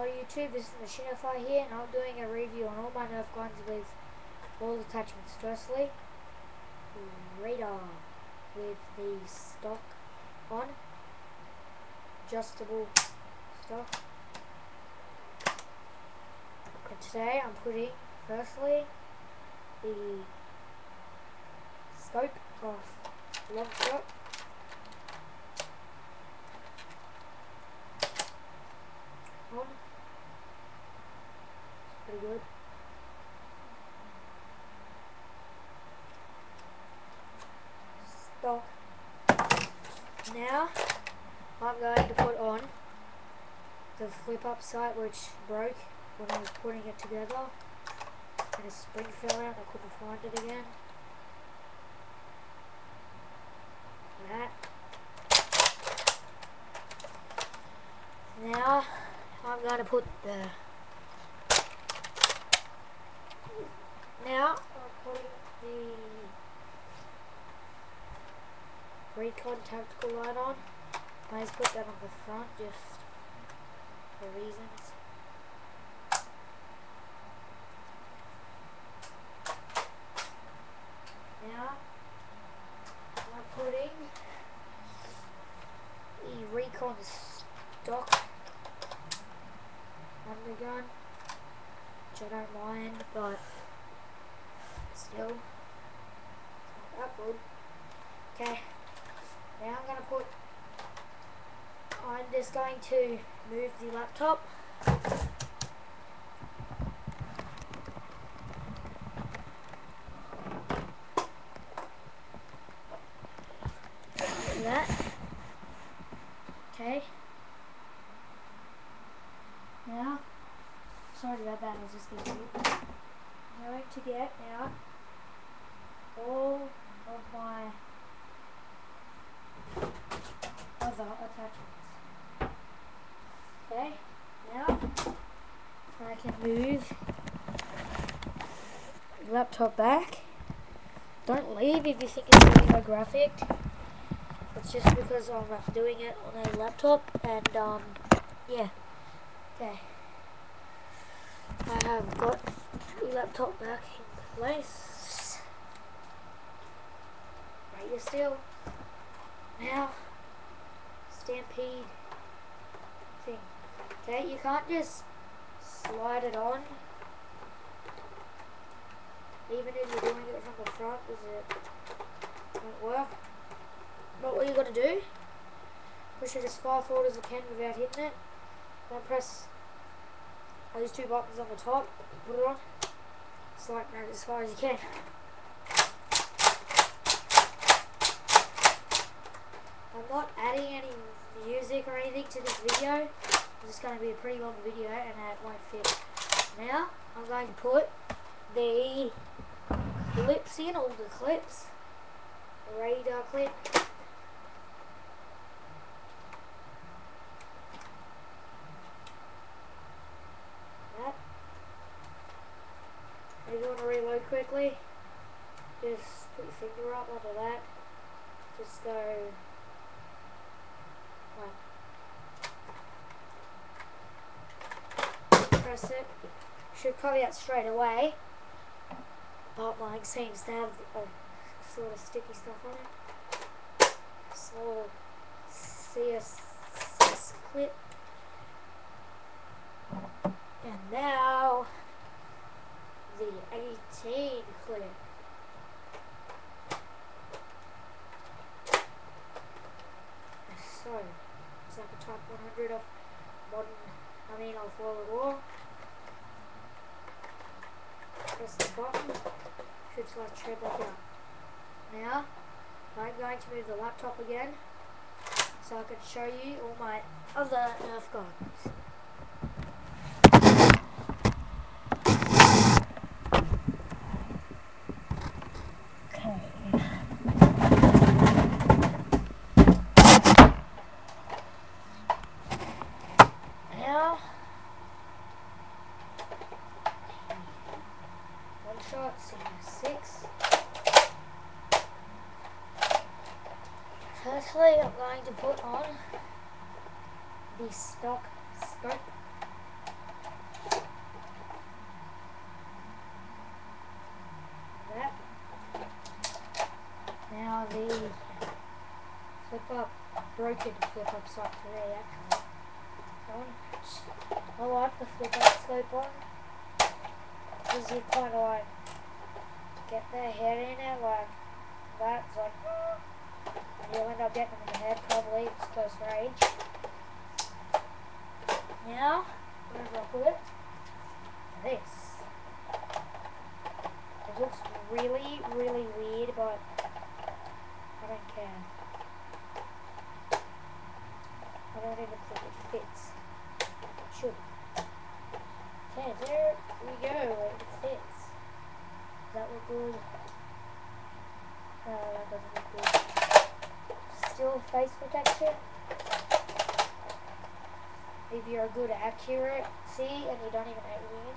YouTube, this is Machinify here, and I'm doing a review on all my Nerf guns with all attachments. Firstly, radar with the stock on, adjustable stock. And today I'm putting, firstly, the scope of long shot. On. Pretty good. Stock. Now I'm going to put on the flip up sight, which broke when I was putting it together, and a spring fell out and I couldn't find it again. That. Now I'm going to put I'm putting the Recon tactical light on. I just put that on the front just for reasons. Now I'm putting the Recon stock on the gun, which I don't mind, but still, it's not that good. Okay, now I'm just going to move the laptop. Like that. Okay. Now, sorry about that, I was just going to get now all of my other attachments. Okay, now I can move the laptop back. Don't leave if you think it's videographic. It's just because I'm doing it on a laptop, and yeah. Okay, I have got the laptop back in place. Right here still. Now, Stampede thing. Okay, you can't just slide it on, even if you're doing it from the front, because it won't work. But what you got to do, push it as far forward as you can without hitting it. Then press these two buttons on the top, put it on, slide it as far as you can. I'm not adding any music or anything to this video. It's just going to be a pretty long video and it won't fit. Now I'm going to put the clips in, all the clips, the radar clip. If you want to reload quickly, just put your finger up under that. Just go press it. Should come out straight away, but mine seems to have sort of sticky stuff on it. Small CSS clip. And now the 18 clip. So it's like a Type 100 of of World War. Press the button, should slide straight back out. Now I'm going to move the laptop again so I can show you all my other Nerf guns. Now, one shot, CS6. Firstly, I'm going to put on the stock scope. the flip up broken flip up sight 3 actually. I like the flip up scope on because you kind of like get their head in it like that, so like, and you'll end up getting them in the head probably, it's close range. Now, I'm going to put this. It looks really, really weird, but I don't care. I don't even think it fits. It should. Okay, there we go. It fits. Does that look good? No, that doesn't look good. Still face protection. If you're a good accuracy and you don't even aim,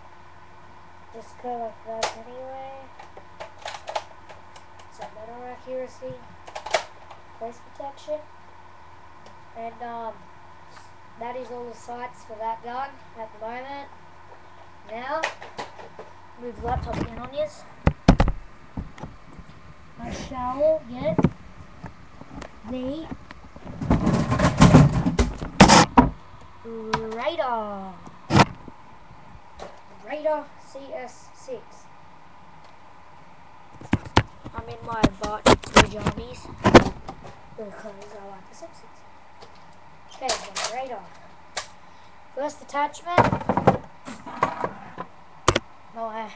just go like that anyway. It's a better accuracy. Face protection. And that is all the sights for that gun at the moment. Now, move the laptop in on yous. I shall get the Raider CS6. I'm in my butt pajamas because I like the Simpsons. Okay, the Raider. First attachment, my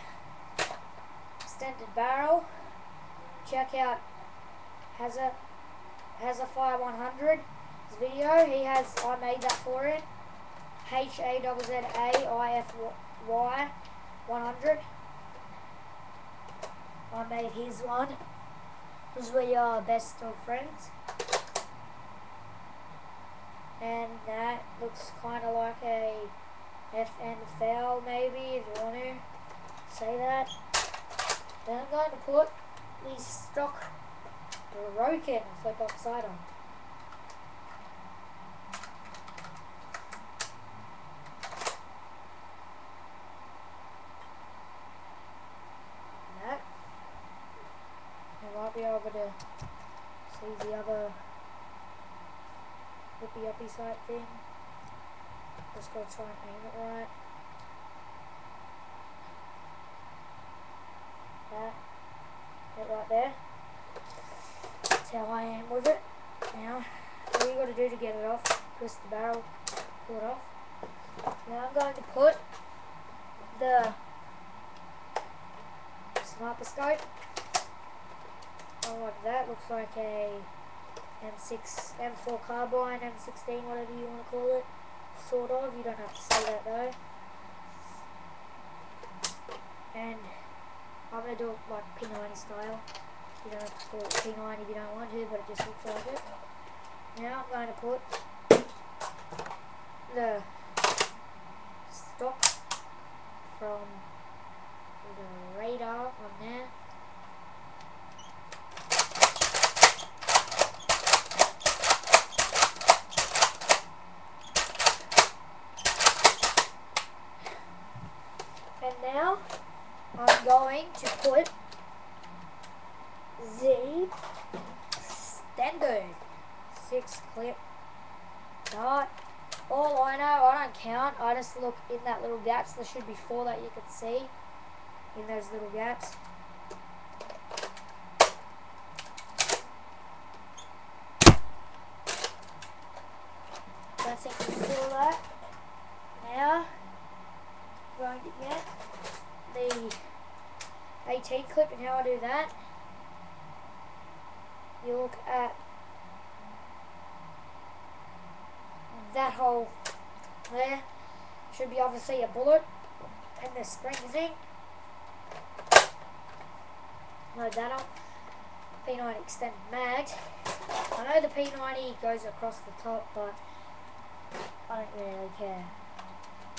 extended barrel. Check out Hazafire 100. His video, I made that for him. HAZZAIFY 100. I made his one. Because we are best of friends. And that looks kind of like a FNFL maybe, if you want to say that. Then I'm going to put these stock broken flip upside on. That. You might be able to see the other flippy uppy sight thing. Just gotta try and aim it right. That. It right there. That's how I am with it. Now, all you gotta do to get it off, twist the barrel, pull it off. Now I'm going to put the sniper scope on like that. Looks like a M4 carbine, M16, whatever you want to call it. Sort of. You don't have to say that though. And I'm going to do it like P90 style. You don't have to call it P90 if you don't want to, but it just looks like it. Now I'm going to put the stock from the Raider on there. And now I'm going to put the standard 6 clip dart. All I know, I don't count, I just look in that little gaps. There should be 4 that you can see in those little gaps. Don't think you saw that. Now I'm going to get the 18 clip, and how I do that, you look at that hole there, should be obviously a bullet, and the spring thing, load that up. P90 extended mag. I know the P90 goes across the top, but I don't really care.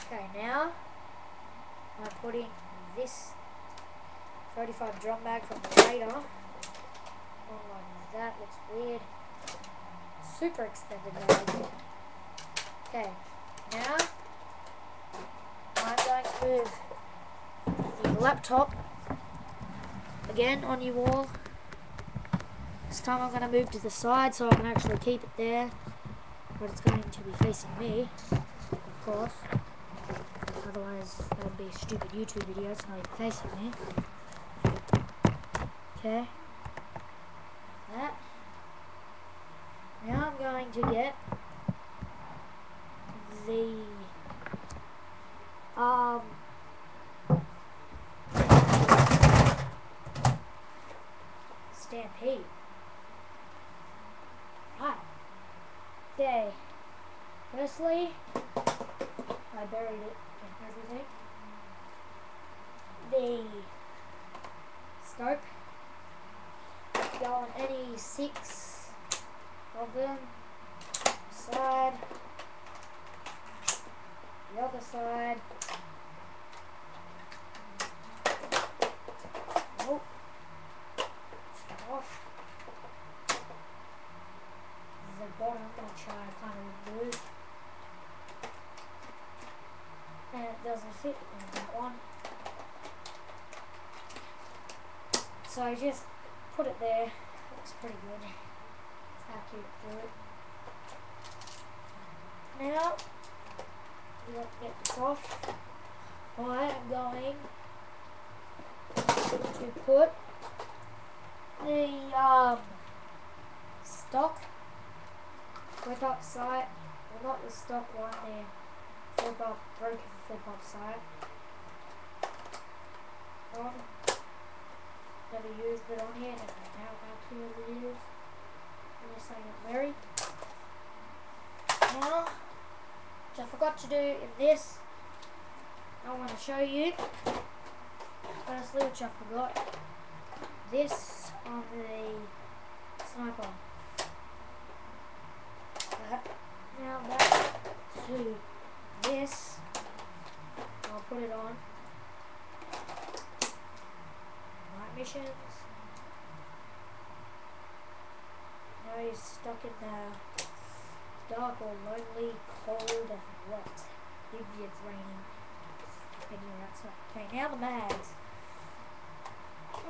Okay, now I'm putting this 35 drum mag from the Raider on like that. Looks weird. Super extended mag. Okay, now I'm going to move the laptop again on your wall. This time I'm going to move to the side so I can actually keep it there. But it's going to be facing me, of course. Otherwise, that would be a stupid YouTube video. It's not even facing me. Okay. That. Now I'm going to get the Stampede. Right. Okay. Firstly, I buried it and everything. The scope. Go on any 6 of them. Side. The other side. Nope. Off. The bottom I'm going to try to kind of remove. And it doesn't fit in that one. So I just put it there. Looks pretty good. It's accurate through it. Now, let's get this off. I am going to put the stock flip up side, well not the stock one, the flip up, broken flip up side on. Never used it on here, never know how accurate it is. I'm just saying it very. Now, which I forgot to do in this, I want to show you. Firstly, which I forgot, this on the sniper. Now back to this, I'll put it on. Night missions. Now you're stuck in the dark or lonely, cold and wet. Usually it's raining and you're outside. Okay, now the mags.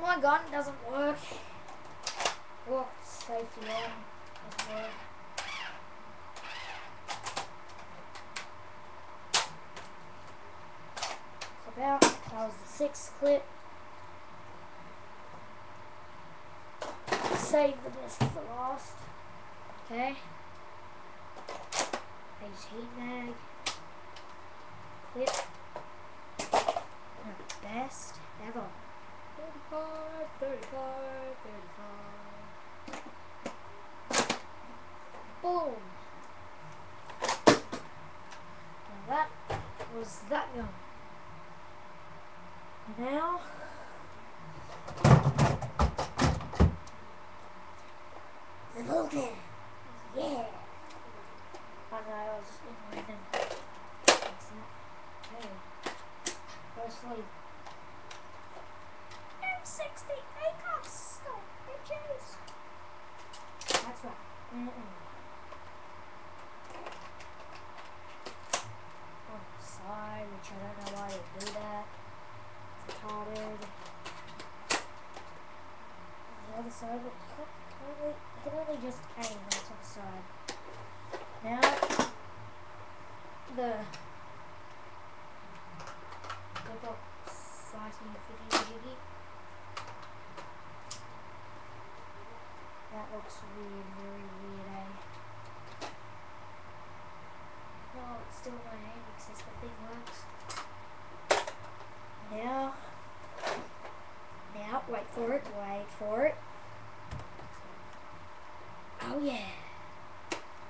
My gun doesn't work. Oh, safety on. Doesn't work. So about, that was the 6th clip. Save the best for last. Okay. AT mag. Clip. Best ever. 35. Boom. Now that was that gun. Now the Vulcan. Yeah. I know I was in my head. Hey. Firstly, M60 ACOS scope, bitches. That's right. On the side, which I don't know why they do that. It's retarded. On the other side, but you can only just aim on the top side. Now, the flip up sighting fitty jiggy. That looks weird, very weird, eh? No, it's still in my hand because the thing works. Now, wait for it. Oh yeah.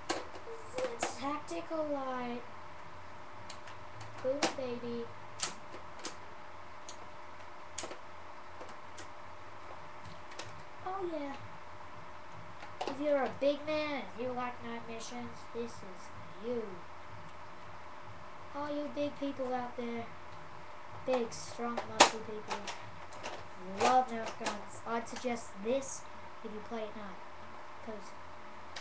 The tactical light. Boom, baby. Oh yeah. If you're a big man and you like night missions, this is for you. All you big people out there, big, strong, muscly people, love Nerf guns, I'd suggest this if you play at night. Because,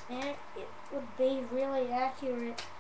man, it would be really accurate